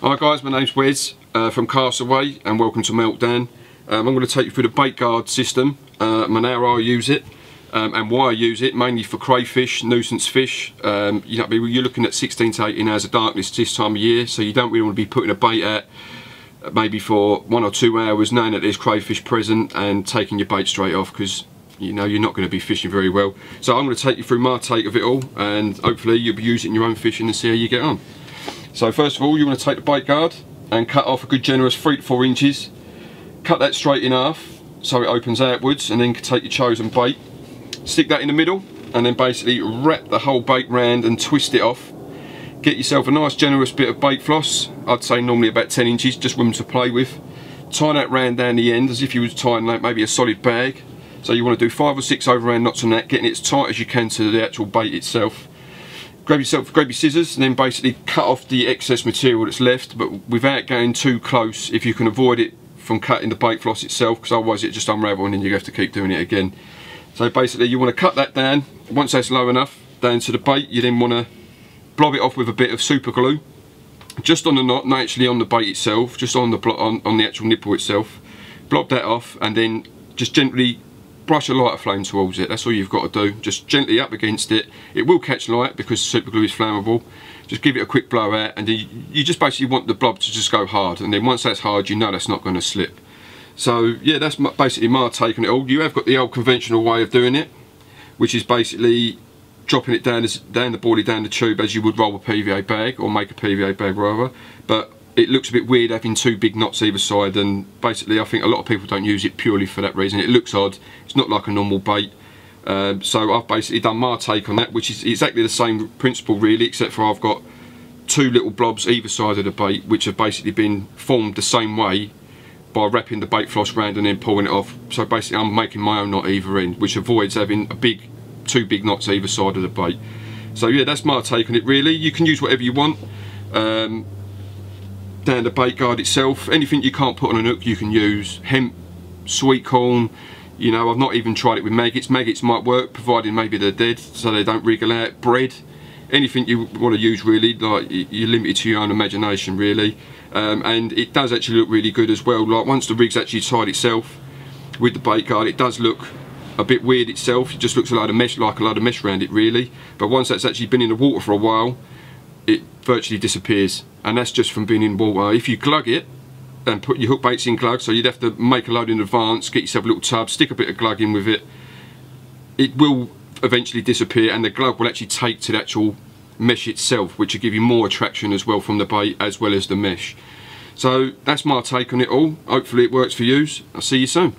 Hi guys, my name's Wes from Castaway and welcome to MeltDown. I'm going to take you through the bait guard system and how I use it and why I use it, mainly for crayfish, nuisance fish. You're looking at 16 to 18 hours of darkness this time of year, so you don't really want to be putting a bait out maybe for 1 or 2 hours knowing that there's crayfish present and taking your bait straight off, because you know you're not going to be fishing very well. So I'm going to take you through my take of it all, and hopefully you'll be using it in your own fishing and see how you get on. So first of all, you want to take the bait guard and cut off a good generous 3 to 4 inches. Cut that straight in half so it opens outwards, and then take your chosen bait, stick that in the middle, and then basically wrap the whole bait round and twist it off. Get yourself a nice generous bit of bait floss, I'd say normally about 10 inches, just room to play with. Tie that round down the end as if you was tying like maybe a solid bag. So you want to do 5 or 6 overhand knots on that, getting it as tight as you can to the actual bait itself. Grab your scissors and then basically cut off the excess material that's left, but without going too close if you can avoid it from cutting the bait floss itself, because otherwise it just unravels and then you have to keep doing it again. So basically you want to cut that down. Once that's low enough down to the bait, you then want to blob it off with a bit of super glue, just on the knot, not actually on the bait itself, just on the actual nipple itself. Blob that off and then just gently brush a lighter flame towards it. That's all you've got to do. Just gently up against it. It will catch light because super glue is flammable. Just give it a quick blow out, and then you just basically want the blob to just go hard, and then once that's hard you know that's not going to slip. So yeah, that's basically my take on it all. You have got the old conventional way of doing it, which is basically dropping it down the boardie, down the tube as you would roll a PVA bag, or make a PVA bag rather, but it looks a bit weird having 2 big knots either side, and basically I think a lot of people don't use it purely for that reason. It looks odd, it's not like a normal bait. So I've basically done my take on that, which is exactly the same principle really, except for I've got 2 little blobs either side of the bait, which have basically been formed the same way by wrapping the bait floss round and then pulling it off. So basically I'm making my own knot either end, which avoids having 2 big knots either side of the bait. So yeah, that's my take on it really. You can use whatever you want. Down the bait guard itself, anything you can't put on an hook you can use. Hemp, sweet corn, you know, I've not even tried it with maggots. Maggots might work, providing maybe they're dead so they don't wriggle out. Bread, anything you want to use really, like you're limited to your own imagination really. And it does actually look really good as well. Like once the rig's actually tied itself with the bait guard, it does look a bit weird itself. It just looks like a load of mesh around it really, but once that's actually been in the water for a while, it virtually disappears, and that's just from being in water. If you glug it and put your hook baits in glug, so you'd have to make a load in advance, get yourself a little tub, stick a bit of glug in with it, it will eventually disappear, and the glug will actually take to the actual mesh itself, which will give you more attraction as well from the bait as well as the mesh. So that's my take on it all. Hopefully it works for you. I'll see you soon.